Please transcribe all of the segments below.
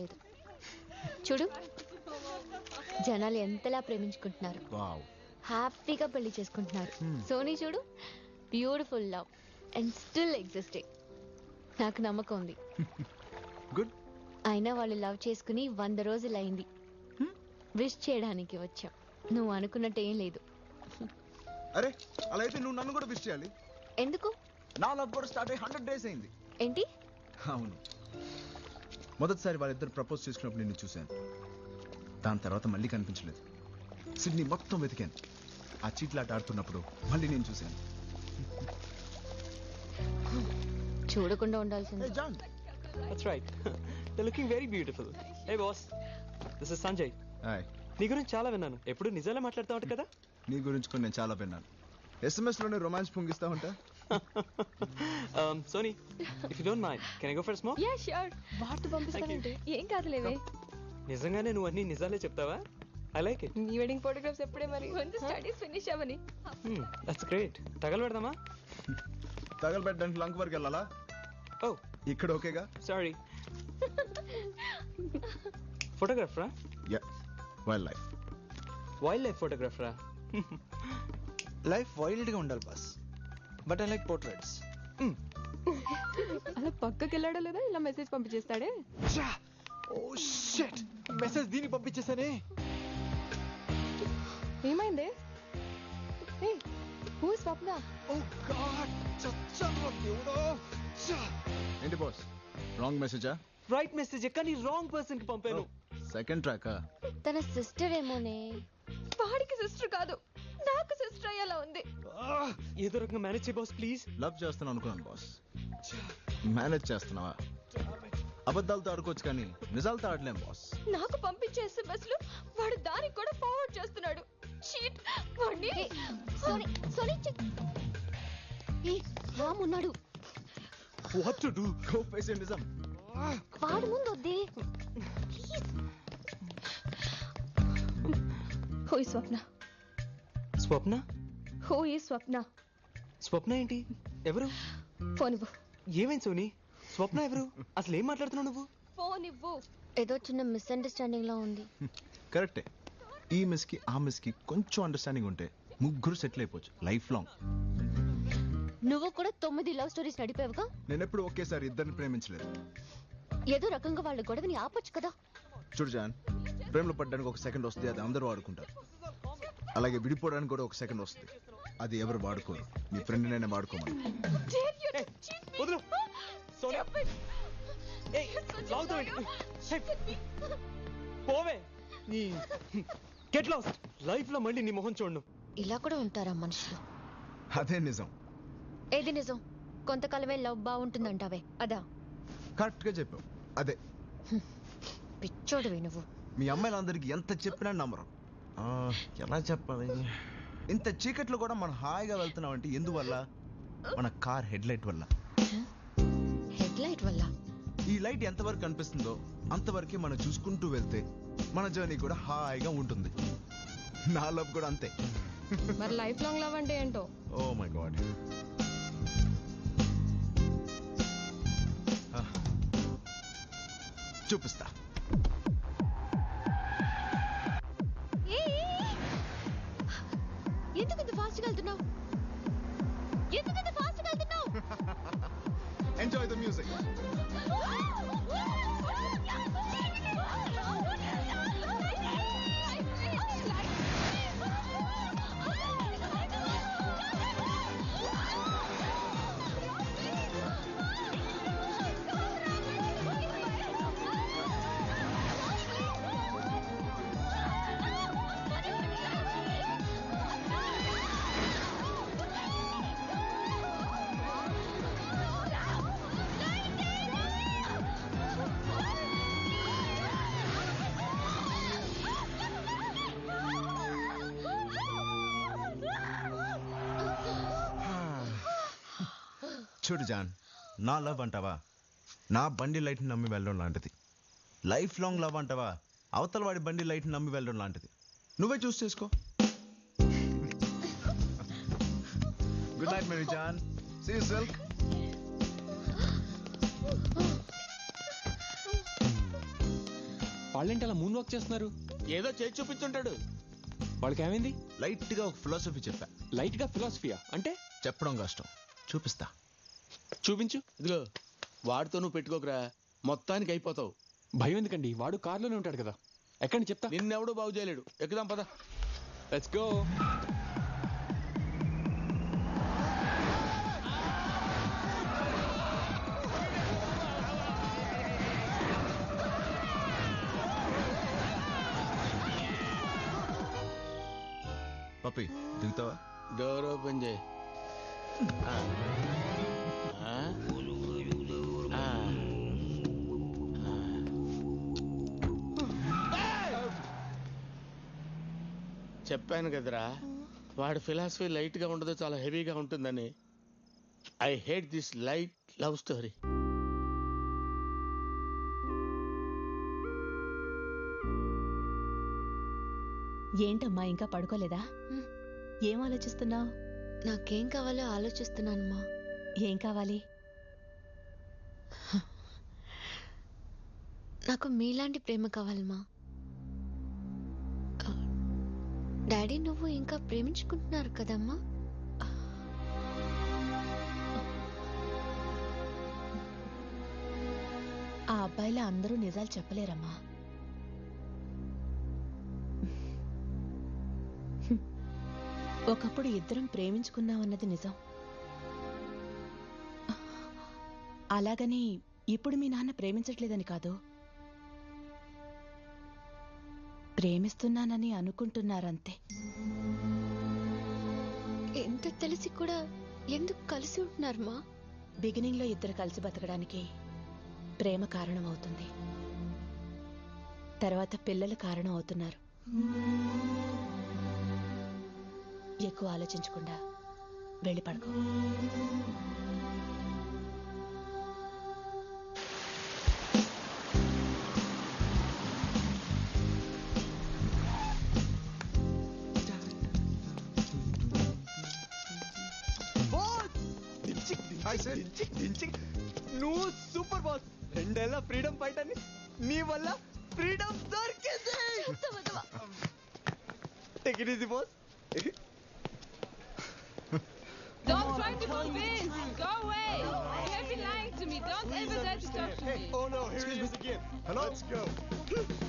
లేదు. చూడు జనాలు ఎంతలా ప్రేమించుకుంటున్నారు, హ్యాపీగా పెళ్లి చేసుకుంటున్నారు. సోనీ చూడు, beautiful love and still existing. నాకు నమ్మకం ఉంది. గుడ్. అయినా వాళ్ళు లవ్ చేసుకుని 100 రోజులు అయింది. విష్ చేయడానికి వచ్చా. నువ్వు అనుకున్నట్టు ఏం లేదు. అరే అలా అయితే నువ్వు నన్ను కూడా విష్ చేయాలి. ఎందుకు? నా లవ్ కూడా స్టార్ట్ అయ్యి 100 days అయింది. ఏంటి? అవును, మొదటిసారి వాళ్ళిద్దరు ప్రపోజ్ చేసుకున్నప్పుడు నిన్ను చూశాను. దాని తర్వాత మళ్ళీ కనిపించలేదు. సిడ్నీ మొత్తం వెతికాను. ఆ చీట్లాట ఆడుతున్నప్పుడు మళ్ళీ నేను చూశాను. చూడకుండా ఉండాల్సింది. Hey, John. That's right. They're looking very beautiful. Hey boss, this is Sanjay. Hi. నీ గురించి చాలా విన్నాను. ఎప్పుడు నిజాలే మాట్లాడుతూ ఉంటా కదా. నీ గురించి కూడా నేను చాలా విన్నాను. SMS లోనే రొమాన్స్ పొంగిస్తా ఉంటా. Sony, if you don't mind, can I go for a smoke? Yeah sure. వార్త పంపిస్తానంటే ఏం కాదులేవే. నిజంగానే నువ్వు అన్ని నిజాలే చెప్తావా? I like it. నీ వెడ్డింగ్ ఫోటోగ్రాఫ్స్ ఎప్పుడే మరి? కొంచెం స్టడీస్ ఫినిష్ అవ్వని. That's great. తగలబెడదామా? తగలబెట్టడానికి లంక్ వరకు వెళ్ళాలా? Oh, ఇక్కడ ఓకేగా? sorry. ఫోటోగ్రాఫరా? Yeah, wild life. Wild life ఫోటోగ్రాఫరా? లైఫ్ వైల్డ్ గా ఉండాలి boss, but I like portraits. అలా పక్కకి వెళ్ళాడో లేదా ఇలా మెసేజ్ పంపించేస్తాడే. ఓ షిట్, మెసేజ్ దీనికి పంపించేసానే. ఏమైంది? Who is Swapna? Oh god, చచ్చా దేవుడో. ఏంటి బాస్, రాంగ్ మెసేజా? రైట్ మెసేజ్ కానీ రాంగ్ పర్సన్ కి పంపాను. సెకండ్ ట్రాకా? తన సిస్టర్ ఏమోనే. వాడికి సిస్టర్ కాదు, నాకు సిస్టర్ అయ్యేలా ఉంది. ఏదో రకంగా మేనేజ్ చేయ బాస్ ప్లీజ్. లవ్ చేస్తున్నాను అనుకున్నాను బాస్. మేనేజ్ చేస్తున్నావా? అబద్ధాలతో ఆడుకోవచ్చు కానీ నిజాలతో ఆడలేం బాస్. నాకు పంపించే SMS లు వాడు దానికి కూడా ఫార్వర్డ్ చేస్తున్నాడు. షీట్. వాడిని సోనీ సోనీ రామ్ ఉన్నాడు. What to do? Go face it నిజం. వాడు ముందు వద్దే please. Who is Swapna? Swapna? Who is Swapna? Swapna ఏంటి? ఎవరు? ఫోన్ ఇవ్వు. ఏమైంది సోనీ? స్వప్న ఎవరు? అసలు ఏం మాట్లాడుతున్నావు నువ్వు? ఫోన్ ఇవ్వు. ఏదో చిన్న మిస్అండర్స్టాండింగ్ లా ఉంది. కరెక్టే. ఈ మిస్ కి ఆ మిస్ కి కొంచెం అండర్స్టాండింగ్ ఉంటే ముగ్గురు సెటిల్ అయిపోవచ్చు లైఫ్ లాంగ్. నువ్వు కూడా 9 లవ్ స్టోరీస్ నడిపావుగా. నేను ఎప్పుడు ఒకేసారి ఇద్దరిని ప్రేమించలేదు. ఏదో రకంగా వాళ్ళ గొడవని ఆపొచ్చు కదా. చూడు జాన్, ప్రేమలో పడ్డానికి ఒక సెకండ్ వస్తుంది, అది అందరూ వాడుకుంటారు. అలాగే విడిపోవడానికి కూడా ఒక సెకండ్ వస్తుంది, అది ఎవరు వాడుకోరు. నీ ఫ్రెండ్ నైనా వాడుకోమని. వదలు. సోనీ. ఏయ్, లాగుతావు ఏంటి? హే, పోవే. నీ గెట్ లాస్ట్. లైఫ్ లో మళ్ళీ నీ మొహం చూడను. ఇలా కూడా ఉంటారా మనుషులు? అదే నిజం. ఏది నిజం? కొంతకాలమే లవ్ బాగుంటుందంటావే అదా? కరెక్ట్ గా చెప్పావు, అదే. పిచ్చోడివి నువ్వు. మీ అమ్మాయిలందరికీ ఎంత చెప్పినా నమ్మరు. ఎలా చెప్పాలి? ఇంత చీకట్లో కూడా మనం హాయిగా వెళ్తున్నాం అంటే ఎందువల్ల? మన కార్ హెడ్ లైట్ వల్ల. హెడ్ లైట్ వల్ల? ఈ లైట్ ఎంతవరకు కనిపిస్తుందో అంతవరకే మనం చూసుకుంటూ వెళ్తే మన జర్నీ కూడా హాయిగా ఉంటుంది. నా లవ్ కూడా అంతే. మరి లైఫ్ లాంగ్ లవ్ అంటే ఏంటో? Oh my god. చూపిస్తా. ఎందుకు ఇంత ఫాస్ట్ గా వెళ్తున్నావు? ఎందుకు ఇంత ఫాస్ట్ గా వెళ్తున్నావు? Enjoy the music. చూడు జాన్, నా లవ్ అంటావా నా బండి లైట్ నమ్మి వెళ్ళడం లాంటిది. లైఫ్ లాంగ్ లవ్ అంటావా అవతల వాడి బండి లైట్ నమ్మి వెళ్ళడం లాంటిది. నువ్వే చూస్ చేసుకో. గుడ్ నైట్ మేరీ జాన్. సీ యు సిల్క్. వాళ్ళేంటి అలా మూన్ వాక్ చేస్తున్నారు? ఏదో చేసి చూపించుంటాడు. వాళ్ళకి ఏమైంది? లైట్ గా ఒక ఫిలాసఫీ చెప్పా. లైట్ గా ఫిలాసఫియా అంటే? చెప్పడం కష్టం, చూపిస్తా. చూపించు. ఇదిగో వాడితో నువ్వు పెట్టుకోకరా, మొత్తానికి అయిపోతావు. భయం ఎందుకండి, వాడు కార్లోనే ఉంటాడు కదా. ఎక్కడి చెప్తా. నిన్నెవడూ బాగు చేయలేడు. ఎక్కుదాం పద. Let's go. పప్పి దిగుతావా? డోర్ ఓపెన్ చేయి. చెప్పాను కదరా, వాడి ఫిలాసఫీ లైట్ గా ఉండదు, చాలా హెవీగా ఉంటుందని. I hate this light love story. ఏంటమ్మా ఇంకా పడుకోలేదా? ఏం ఆలోచిస్తున్నావు? నాకేం కావాలో ఆలోచిస్తున్నానమ్మా. ఏం కావాలి? నాకు మీలాంటి ప్రేమ కావాలమ్మా. డాడీ నువ్వు ఇంకా ప్రేమించుకుంటున్నారు కదమ్మా? ఆ అబ్బాయిలా అందరూ నిజాలు చెప్పలేరమ్మా. ఒకప్పుడు ఇద్దరం ప్రేమించుకున్నామన్నది నిజం. అలాగని ఇప్పుడు మీ నాన్న ప్రేమించట్లేదని కాదు, ప్రేమిస్తున్నానని అనుకుంటున్నారంతే. ఎంత తెలిసి కూడా ఎందుకు కలిసి ఉంటున్నారమ్మా? బిగినింగ్ లో ఇద్దరు కలిసి బతకడానికి ప్రేమ కారణం అవుతుంది, తర్వాత పిల్లలు కారణం అవుతున్నారు. ఎక్కువ ఆలోచించకుండా వెళ్ళి పడుకో. నువ్వు సూపర్ బాస్. 2 ఏళ్ల ఫ్రీడమ్ ఫైట్ అని నీ వల్ల ఫ్రీడమ్ దొరికింది. Take it easy boss. Don't try to convince. Go away. You have been lying to me. Don't ever dare to talk to me. Oh no, here he is again. Hello. Let's go.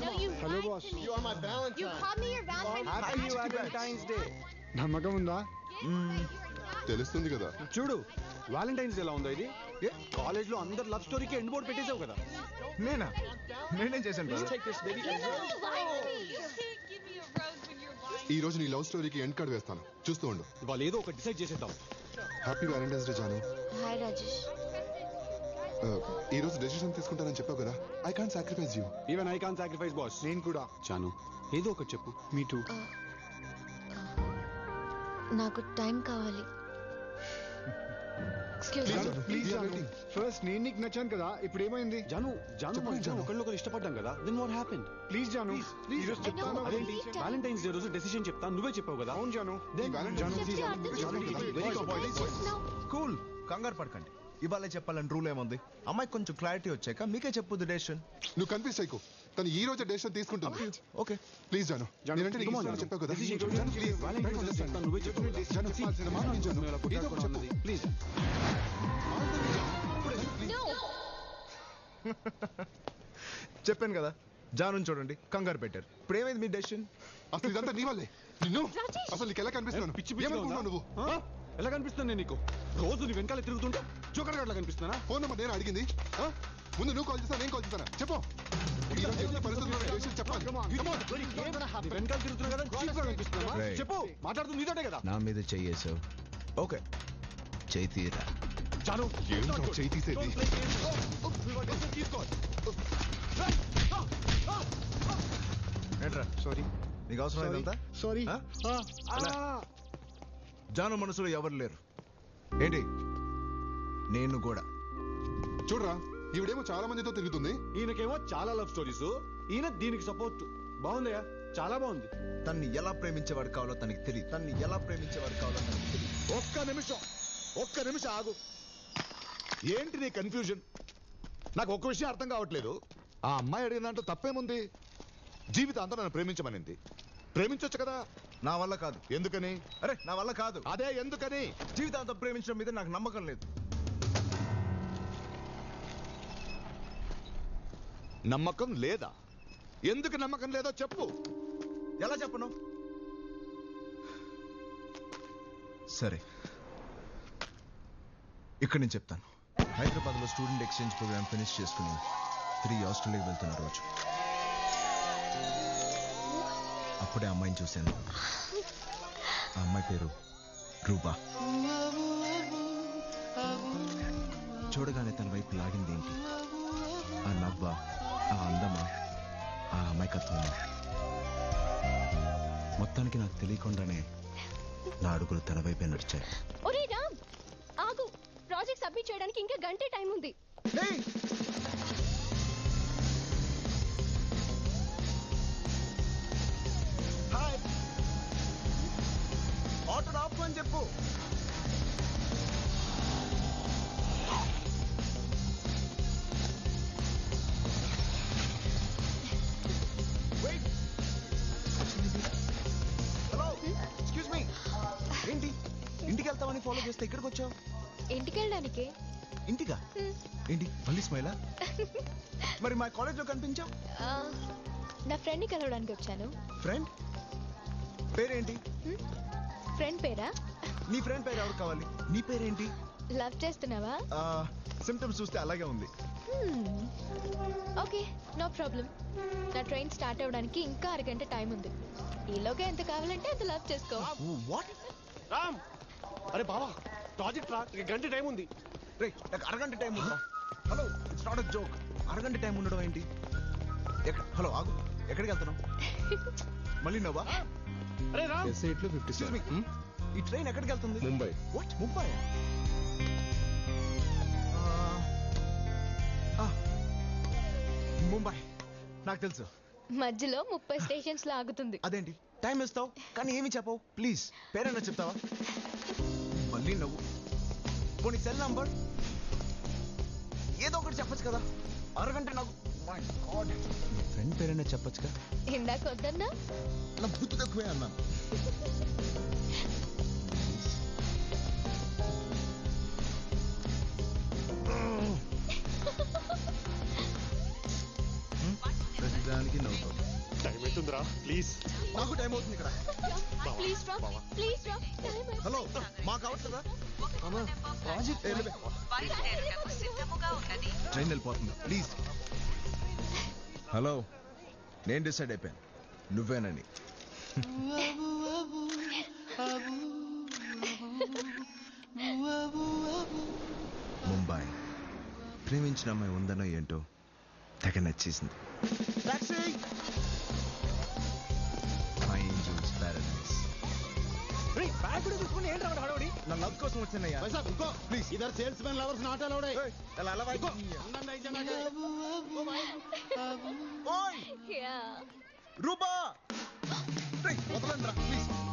No, you Hello, lied boss. to me. You are my Valentine. You called me your Valentine's Happy Valentine's Day. నమ్మకం ఉందా? తెలుస్తుంది కదా. చూడు Valentine's ఎలా ఉందో ఇది. College లో అందరు లవ్ స్టోరీకి ఎండ్ బోర్డ్ పెట్టేసావు కదా. నేనేం చేశాను brother? Take this baby. You lied to me. You can't give me a rose when you're lying. ఈ రోజు నీ లవ్ స్టోరీకి ఎండ్ కార్డ్ వేస్తాను, చూస్తూ ఉండు. ఇవాళ ఏదో ఒకటి డిసైడ్ చేసేద్దాం. హ్యాపీ వ్యాలంటైన్స్ డే జాను. హాయ్ రాజేష్. ఈ రోజు డెసిషన్ తీసుకుంటానని చెప్పావు కదా. I can't sacrifice you. Even I can't sacrifice boss. నేను కూడా. చాను ఏదో ఒకటి చెప్పు. Me too. నాకు టైం కావాలి. Excuse me. ప్లీజ్ ఫస్ట్ నేను నీకు నచ్చాను కదా, ఇప్పుడు ఏమైంది? జాను ఒకళ్ళొకరు ఇష్టపడ్డాం కదా. Then what happened? ప్లీజ్ జాను, ఈ రోజు చెప్తాను. అదేంటి వాలంటైన్స్ డే రోజు డెసిషన్ చెప్తాను, నువ్వే చెప్పావు కదా. అవును జాను. కూల్, కంగారు పడకండి. ఇవాళ చెప్పాలని రూల్ ఏముంది? అమ్మాయి కొంచెం క్లారిటీ వచ్చాక మీకే చెప్పు డెసిషన్. నువ్వు కన్ఫ్యూజ్ అయ్యకు. తను ఈ రోజు డెసిషన్ తీసుకుంటుంది. ఓకే ప్లీజ్ జాను, నేనంటే నీకు ఇష్టం అని చెప్పావు కదా. నువ్వే చెప్పావు కదా. ప్లీజ్. చెప్పాను కదా, జాను చూడండి కంగారు పెట్టారు. ఇప్పుడు ఏమైంది మీ డెసిషన్? అసలు ఇదంతా నీ వల్లే. నిన్ను అసలు నీకు ఎలా కనిపిస్తున్నాను? పిచ్చి ఏమనుకున్నావు నువ్వు? ఎలా కనిపిస్తాను నేను నీకు? రోజు నీ వెనకాల తిరుగుతుంటా జోకర్ గడ్లా కనిపిస్తున్నా? ఫోన్ నెంబర్ నేను అడిగింది. ముందు నువ్వు కాల్ చేస్తా, నేను కాల్ చేస్తానా? చెప్పు. ఈ రోజు ఎన్ని పరిస్థితుల్లో డెసిషన్ చెప్పాలి. వెనకాల తిరుగుతున్నా కదా, చీప్ గా కనిపిస్తున్నా? Right. చెప్పు. మాట్లాడుతుంది నీతోటే కదా. నా మీద చెయ్యేసావు. ఓకే, చెయ్యి తీరా. చాలు. ఏంటో చేయి తీసేది. ఏంట్రా సారీ. నీకు అవసరం ఇదంతా? సారీ. జాను మనసులో ఎవరు లేరు ఏంటి? నేను కూడా. చూడరా, ఈవిడేమో చాలా మందితో తిరుగుతుంది. ఈయనకేమో చాలా లవ్ స్టోరీస్, ఈయన దీనికి సపోర్ట్. బాగుందయ్యా, చాలా బాగుంది. తన్ని ఎలా ప్రేమించేవాడు కావాలో తనకి తెలియదు. ఒక్క నిమిషం ఆగు. ఏంటి నీ కన్ఫ్యూజన్? నాకు ఒక్క విషయం అర్థం కావట్లేదు. ఆ అమ్మాయి అడిగిన దాంట్లో తప్పేముంది? జీవితాంతం నన్ను ప్రేమించమనింది. ప్రేమించొచ్చు కదా. నా వల్ల కాదు. ఎందుకని? అరే నా వల్ల కాదు. అదే ఎందుకని? జీవితాంతం ప్రేమించడం మీద నాకు నమ్మకం లేదు. నమ్మకం లేదా? ఎందుకు నమ్మకం లేదో చెప్పు. ఎలా చెప్పను? సరే ఇక్కడ నేను చెప్తాను. హైదరాబాద్లో స్టూడెంట్ ఎక్స్చేంజ్ ప్రోగ్రామ్ ఫినిష్ చేసుకుని తిరిగి ఆస్ట్రేలియాకి వెళ్తున్న రోజు అప్పుడే అమ్మాయిని చూశాను. ఆ అమ్మాయి పేరు రూపా. చూడగానే తన వైపు లాగింది ఏంటి? ఆ నవ్వ, ఆ అందమా, ఆ అమాయకత్వమా? మొత్తానికి నాకు తెలియకుండానే నా అడుగులు తన వైపే నడిచాయి. ఒరే రామ్, ఆగు. ప్రాజెక్ట్ సబ్మిట్ చేయడానికి ఇంకా గంటే టైం ఉంది. హాయ్, ఆటో ఆపు అని చెప్పు. Hello, excuse me. ఏంటి ఇంటికి వెళ్తామని ఫాలో చేస్తే ఇక్కడికి వచ్చావు? ఇంటికి వెళ్ళడానికి. ఇంటిగా? ఏంటి మళ్ళీ స్మైలా? మరి మా కాలేజ్లో కనిపించావు. నా ఫ్రెండ్ని కలవడానికి వచ్చాను. ఫ్రెండ్ పేరేంటి? ఫ్రెండ్ పేరా? నీ ఫ్రెండ్ పేరు ఎవరు కావాలి? నీ పేరేంటి? లవ్ చేస్తున్నావా? సిమ్టమ్స్ చూస్తే అలాగే ఉంది. Okay, no problem. నా ట్రైన్ స్టార్ట్ అవ్వడానికి ఇంకా అరగంట టైం ఉంది. ఈలోగా ఎంత కావాలంటే అంత లవ్ చేసుకో. వాట్? రామ్, అరే బావా, ప్రాజెక్ట్ రా, ఇక గంట టైం ఉంది. రే నాకు అరగంట టైం ఉందా? Hello, it's not a joke. అరగంట టైం ఉండడం ఏంటి? హలో ఆగు, ఎక్కడికి వెళ్తున్నావు? మళ్ళీ నవ్వా? అరే రామ్, Excuse me. ఈ ట్రైన్ ఎక్కడికి వెళ్తుంది? ముంబై. వాట్? ముంబై? ముంబై నాకు తెలుసు. మధ్యలో 30 స్టేషన్స్ లో ఆగుతుంది. అదేంటి టైం ఇస్తావు కానీ ఏమి చెప్పవు? ప్లీజ్ పేరైనా చెప్తావా? మళ్ళీ నవ్వు. పోనీ సెల్ నంబర్ ఏదో ఒకటి చెప్పచ్చు కదా. అరగంట నాకు ఫ్రెండ్ పేరైనా చెప్పచ్చుగా. ఇందాక వద్దన్నా? నా బుద్ధి తక్కువే అన్నాను. ప్రతిదానికి నవ్వు. టైం అవుతుందిరా, ప్లీజ్. నాకు టైం అవుతుంది ఇక్కడ. ప్లీజ్ రా, ప్లీజ్ రా. హలో, మాకు అవసరం. ట్రైన్ వెళ్ళిపోతుంది, ప్లీజ్. హలో, నేను డిసైడ్ అయిపోయాను నువ్వేనని. ముంబై ప్రేమించిన అమ్మాయి ఉందనో ఏంటో తెగ నచ్చేసింది. నా లవ్ కోసం వచ్చిందయ్యా. ప్లీజ్ ఇదర్ salesman lovers not allowed. Rupa వదలండి రా ప్లీజ్.